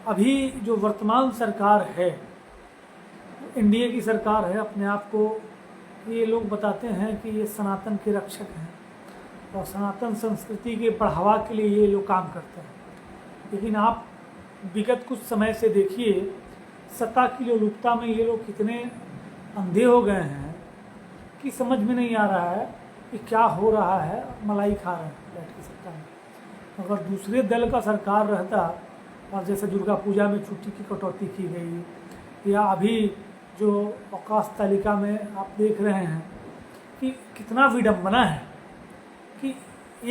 अभी जो वर्तमान सरकार है, एनडीए की सरकार है, अपने आप को ये लोग बताते हैं कि ये सनातन के रक्षक हैं और सनातन संस्कृति के बढ़ावा के लिए ये लोग काम करते हैं। लेकिन आप विगत कुछ समय से देखिए, सत्ता की लोलुपता में ये लोग कितने अंधे हो गए हैं कि समझ में नहीं आ रहा है कि क्या हो रहा है। मलाई खा रहे हैं बैठ के सत्ता में। अगर दूसरे दल का सरकार रहता, और जैसे दुर्गा पूजा में छुट्टी की कटौती की गई, या अभी जो अवकाश तालिका में आप देख रहे हैं कि कितना विडंबना है कि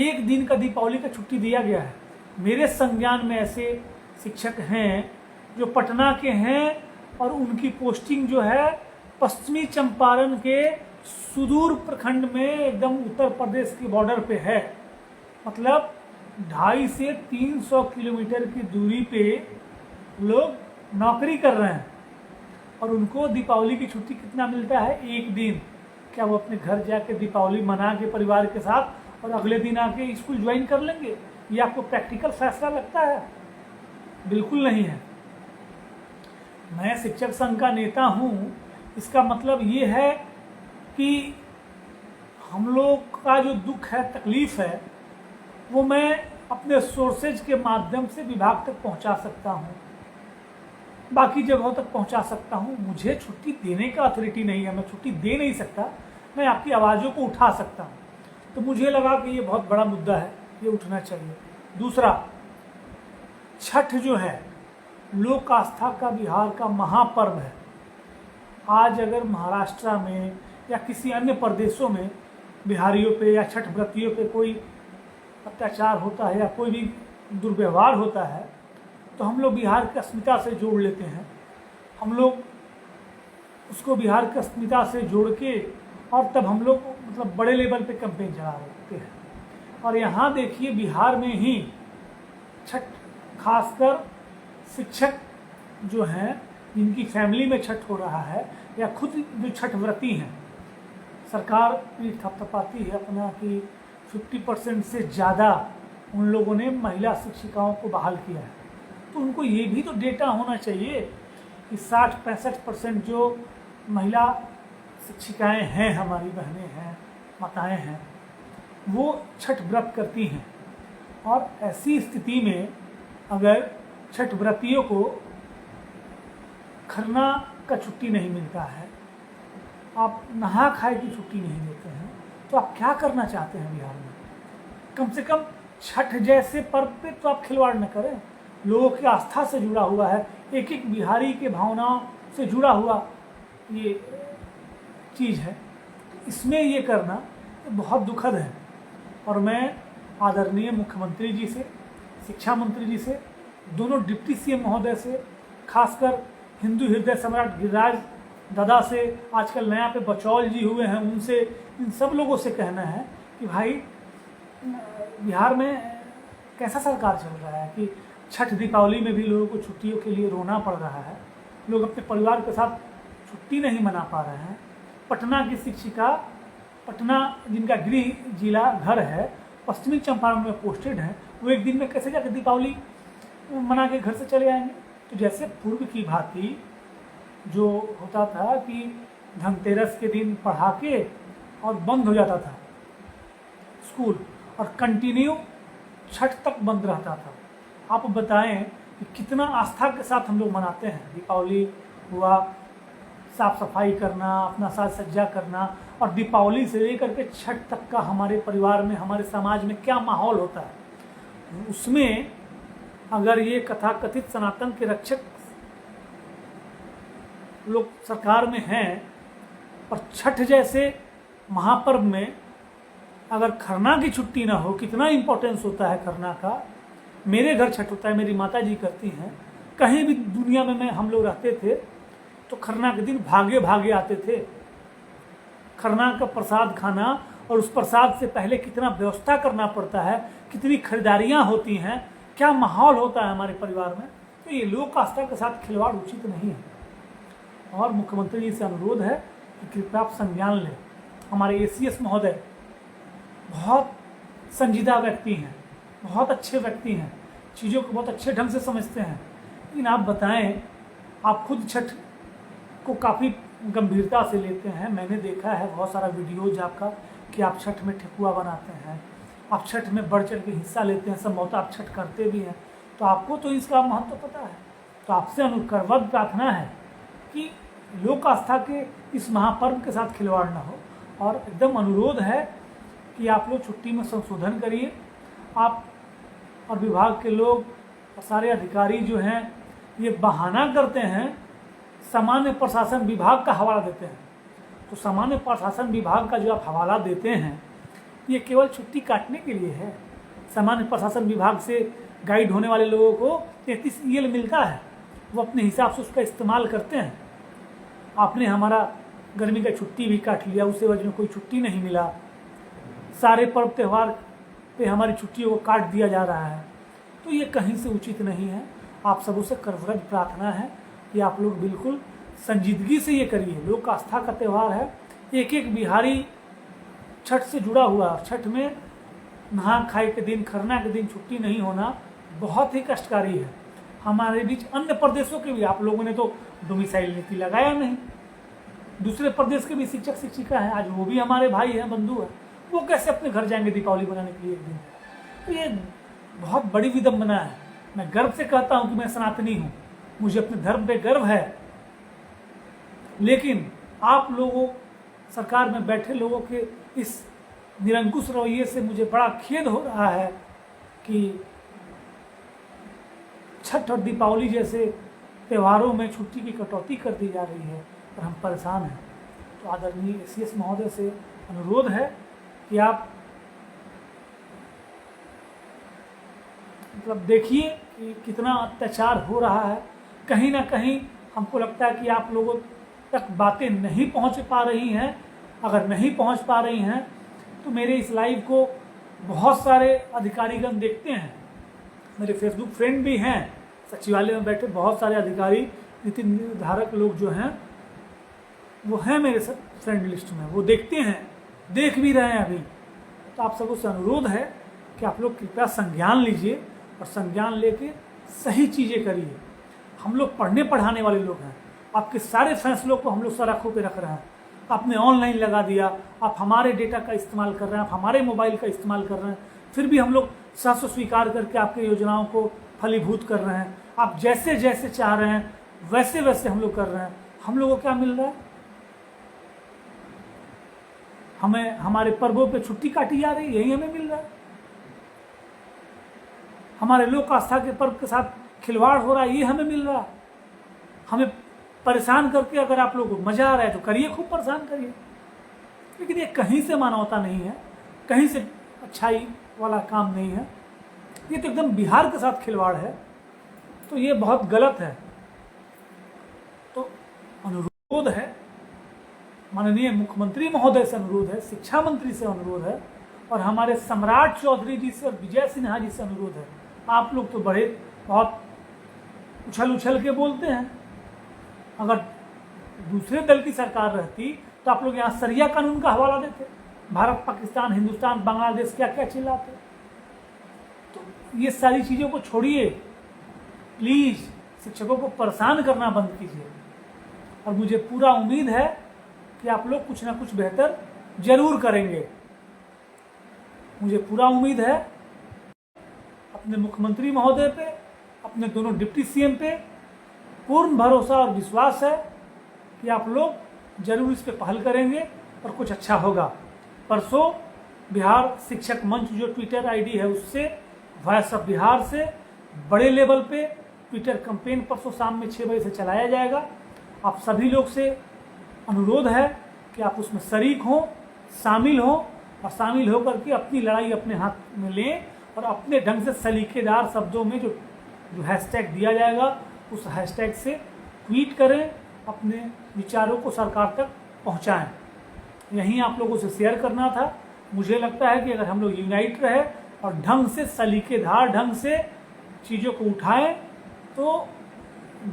एक दिन का दीपावली का छुट्टी दिया गया है। मेरे संज्ञान में ऐसे शिक्षक हैं जो पटना के हैं और उनकी पोस्टिंग जो है पश्चिमी चंपारण के सुदूर प्रखंड में, एकदम उत्तर प्रदेश की बॉर्डर पे है। मतलब 250 से 300 किलोमीटर की दूरी पे लोग नौकरी कर रहे हैं और उनको दीपावली की छुट्टी कितना मिलता है? एक दिन। क्या वो अपने घर जाके दीपावली मना के परिवार के साथ और अगले दिन आके स्कूल ज्वाइन कर लेंगे? ये आपको प्रैक्टिकल फैसला लगता है? बिल्कुल नहीं है। मैं शिक्षक संघ का नेता हूँ, इसका मतलब ये है कि हम लोग का जो दुख है, तकलीफ है, वो मैं अपने सोर्सेज के माध्यम से विभाग तक पहुंचा सकता हूं, बाकी जगहों तक पहुंचा सकता हूं। मुझे छुट्टी देने का अथॉरिटी नहीं है, मैं छुट्टी दे नहीं सकता। मैं आपकी आवाज़ों को उठा सकता हूं। तो मुझे लगा कि ये बहुत बड़ा मुद्दा है, ये उठना चाहिए। दूसरा, छठ जो है लोक आस्था का, बिहार का महापर्व है। आज अगर महाराष्ट्र में या किसी अन्य प्रदेशों में बिहारियों पे या छठ व्रतियों पे कोई अत्याचार होता है या कोई भी दुर्व्यवहार होता है, तो हम लोग बिहार की अस्मिता से जोड़ लेते हैं। हम लोग उसको बिहार की अस्मिता से जोड़ के और तब हम लोग मतलब बड़े लेवल पे कैंपेन चला रहे हैं। और यहाँ देखिए, बिहार में ही छठ, खासकर शिक्षक जो हैं जिनकी फैमिली में छठ हो रहा है या खुद जो छठ व्रती हैं, सरकार भी थपथपाती है अपना कि 50% से ज़्यादा उन लोगों ने महिला शिक्षिकाओं को बहाल किया है। तो उनको ये भी तो डेटा होना चाहिए कि 60-65% जो महिला शिक्षिकाएं हैं, हमारी बहनें हैं, माताएं हैं, वो छठ व्रत करती हैं। और ऐसी स्थिति में अगर छठ व्रतियों को खरना का छुट्टी नहीं मिलता है, आप नहा खाए की छुट्टी नहीं देते हैं, तो आप क्या करना चाहते हैं बिहार में? कम से कम छठ जैसे पर्व पे तो आप खिलवाड़ न करें। लोगों की आस्था से जुड़ा हुआ है, एक एक बिहारी के भावनाओं से जुड़ा हुआ ये चीज़ है। इसमें ये करना बहुत दुखद है। और मैं आदरणीय मुख्यमंत्री जी से, शिक्षा मंत्री जी से, दोनों डिप्टी सीएम महोदय से, खासकर हिंदू हृदय सम्राट गिरिराज दादा से, आजकल नया पे बचौल जी हुए हैं, उनसे, इन सब लोगों से कहना है कि भाई बिहार में कैसा सरकार चल रहा है कि छठ दीपावली में भी लोगों को छुट्टियों के लिए रोना पड़ रहा है। लोग अपने परिवार के साथ छुट्टी नहीं मना पा रहे हैं। पटना की शिक्षिका, पटना जिनका गृह जिला घर है, पश्चिमी चंपारण में पोस्टेड है, वो एक दिन में कैसे जाकर दीपावली मना के घर से चले आएंगे? तो जैसे पूर्व की भांति जो होता था कि धनतेरस के दिन पढ़ा के और बंद हो जाता था स्कूल और कंटिन्यू छठ तक बंद रहता था। आप बताएं कि कितना आस्था के साथ हम लोग मनाते हैं। दीपावली हुआ, साफ सफाई करना, अपना साज सज्जा करना, और दीपावली से लेकर के छठ तक का हमारे परिवार में, हमारे समाज में क्या माहौल होता है। उसमें अगर ये कथाकथित सनातन के रक्षक लोग सरकार में हैं और छठ जैसे महापर्व में अगर खरना की छुट्टी ना हो, कितना इम्पोर्टेंस होता है खरना का। मेरे घर छठ होता है, मेरी माता जी करती हैं। कहीं भी दुनिया में हम लोग रहते थे तो खरना के दिन भागे भागे आते थे खरना का प्रसाद खाना, और उस प्रसाद से पहले कितना व्यवस्था करना पड़ता है, कितनी खरीदारियाँ होती हैं, क्या माहौल होता है हमारे परिवार में। तो ये लोक आस्था के साथ खिलवाड़ उचित नहीं है। और मुख्यमंत्री जी से अनुरोध है कि कृपया आप संज्ञान लें। हमारे एसीएस महोदय बहुत संजीदा व्यक्ति हैं, बहुत अच्छे व्यक्ति हैं, चीज़ों को बहुत अच्छे ढंग से समझते हैं। लेकिन आप बताएं, आप खुद छठ को काफ़ी गंभीरता से लेते हैं। मैंने देखा है बहुत सारा वीडियोज आपका कि आप छठ में ठेकुआ बनाते हैं, आप छठ में बढ़ चढ़ के हिस्सा लेते हैं, संभवतः आप छठ करते भी हैं, तो आपको तो इसका महत्व पता है। तो आपसे अनुकरवत प्रार्थना है कि लोक आस्था के इस महापर्व के साथ खिलवाड़ ना हो, और एकदम अनुरोध है कि आप लोग छुट्टी में संशोधन करिए। आप और विभाग के लोग और सारे अधिकारी जो हैं ये बहाना करते हैं, सामान्य प्रशासन विभाग का हवाला देते हैं। तो सामान्य प्रशासन विभाग का जो आप हवाला देते हैं ये केवल छुट्टी काटने के लिए है। सामान्य प्रशासन विभाग से गाइड होने वाले लोगों को 33 EL मिलता है, वो अपने हिसाब से उसका इस्तेमाल करते हैं। आपने हमारा गर्मी का छुट्टी भी काट लिया, उस एवज में कोई छुट्टी नहीं मिला। सारे पर्व त्यौहार पे हमारी छुट्टियों को काट दिया जा रहा है, तो ये कहीं से उचित नहीं है। आप सबों से करवरज प्रार्थना है कि आप लोग बिल्कुल संजीदगी से ये करिए। लोक आस्था का त्यौहार है, एक एक बिहारी छठ से जुड़ा हुआ। छठ में नहा खाए के दिन, खरना के दिन छुट्टी नहीं होना बहुत ही कष्टकारी है। हमारे बीच अन्य प्रदेशों के भी, आप लोगों ने तो डोमिसाइल नीति लगाया नहीं, दूसरे प्रदेश के भी शिक्षक शिक्षिका हैं, आज वो भी हमारे भाई हैं, बंधु हैं, वो कैसे अपने घर जाएंगे दीपावली मनाने के लिए एक दिन? तो ये बहुत बड़ी विडंबना है। मैं गर्व से कहता हूँ कि मैं सनातनी हूँ, मुझे अपने धर्म पे गर्व है, लेकिन आप लोगों, सरकार में बैठे लोगों के इस निरंकुश रवैये से मुझे बड़ा खेद हो रहा है कि छठ और दीपावली जैसे त्योहारों में छुट्टी की कटौती कर दी जा रही है और हम परेशान हैं। तो आदरणीय ACS महोदय से अनुरोध है कि आप मतलब देखिए कि कितना अत्याचार हो रहा है। कहीं ना कहीं हमको लगता है कि आप लोगों तक बातें नहीं पहुंच पा रही हैं। अगर नहीं पहुंच पा रही हैं तो मेरे इस लाइव को बहुत सारे अधिकारीगण देखते हैं, मेरे फेसबुक फ्रेंड भी हैं, सचिवालय में बैठे बहुत सारे अधिकारी, नीति निर्धारक लोग जो हैं वो हैं मेरे फ्रेंड लिस्ट में, वो देखते हैं, देख भी रहे हैं अभी। तो आप सबों से अनुरोध है कि आप लोग कृपया संज्ञान लीजिए और संज्ञान लेके सही चीज़ें करिए। हम लोग पढ़ने पढ़ाने वाले लोग हैं, आपके सारे फैसलों को हम लोग सर आँखों पे रख रहे हैं। आपने ऑनलाइन लगा दिया, आप हमारे डेटा का इस्तेमाल कर रहे हैं, आप हमारे मोबाइल का इस्तेमाल कर रहे हैं, फिर भी हम लोग सहर्ष स्वीकार करके आपके योजनाओं को फलीभूत कर रहे हैं। आप जैसे जैसे चाह रहे हैं वैसे वैसे हम लोग कर रहे हैं। हम लोगों को क्या मिल रहा है? हमें हमारे पर्वों पे छुट्टी काटी जा रही है, यही हमें मिल रहा है। हमारे लोक आस्था के पर्व के साथ खिलवाड़ हो रहा है, ये हमें मिल रहा है। हमें परेशान करके अगर आप लोगों को मजा आ रहा है तो करिए, खूब परेशान करिए, लेकिन ये कहीं से मानवता नहीं है, कहीं से अच्छाई वाला काम नहीं है। ये तो एकदम बिहार के साथ खिलवाड़ है, तो ये बहुत गलत है। तो अनुरोध है, माननीय मुख्यमंत्री महोदय से अनुरोध है, शिक्षा मंत्री से अनुरोध है, और हमारे सम्राट चौधरी जी से और विजय सिन्हा जी से अनुरोध है। आप लोग तो बड़े बहुत उछल उछल के बोलते हैं। अगर दूसरे दल की सरकार रहती तो आप लोग यहाँ सरिया कानून का हवाला देते, भारत, पाकिस्तान, हिंदुस्तान, बांग्लादेश क्या क्या चिल्लाते। तो ये सारी चीज़ों को छोड़िए प्लीज़, शिक्षकों को परेशान करना बंद कीजिए। और मुझे पूरा उम्मीद है कि आप लोग कुछ ना कुछ बेहतर जरूर करेंगे। मुझे पूरा उम्मीद है अपने मुख्यमंत्री महोदय पे, अपने दोनों डिप्टी CM पे पूर्ण भरोसा और विश्वास है कि आप लोग जरूर इस पे पहल करेंगे और कुछ अच्छा होगा। परसों बिहार शिक्षक मंच जो ट्विटर ID है उससे, वॉइस ऑफ बिहार से बड़े लेवल पे ट्विटर कैंपेन परसों शाम में 6 बजे से चलाया जाएगा। आप सभी लोग से अनुरोध है कि आप उसमें शरीक हों, शामिल हों, और शामिल होकर के अपनी लड़ाई अपने हाथ में लें और अपने ढंग से सलीकेदार शब्दों में जो हैशटैग दिया जाएगा उस हैशटैग से ट्वीट करें, अपने विचारों को सरकार तक पहुंचाएं। यही आप लोगों से शेयर करना था। मुझे लगता है कि अगर हम लोग यूनाइट रहे और ढंग से, सलीकेदार ढंग से चीज़ों को उठाएं तो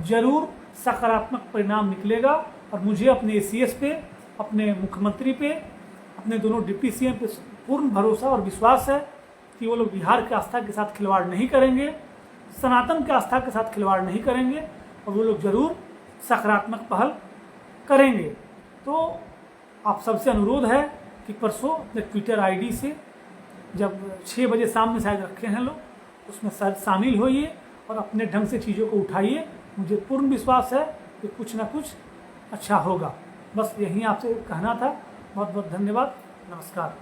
ज़रूर सकारात्मक परिणाम निकलेगा। और मुझे अपने ACS पे, अपने मुख्यमंत्री पे, अपने दोनों डिप्टी CM पे पूर्ण भरोसा और विश्वास है कि वो लोग बिहार की आस्था के साथ खिलवाड़ नहीं करेंगे। सनातन की आस्था के साथ खिलवाड़ नहीं करेंगे और वो लोग ज़रूर सकारात्मक पहल करेंगे। तो आप सबसे अनुरोध है कि परसों अपने ट्विटर आईडी से, जब 6 बजे शाम में शायद रखे हैं लोग, उसमें शामिल होइए और अपने ढंग से चीज़ों को उठाइए। मुझे पूर्ण विश्वास है कि कुछ ना कुछ अच्छा होगा। बस यही आपसे कहना था। बहुत बहुत धन्यवाद। नमस्कार।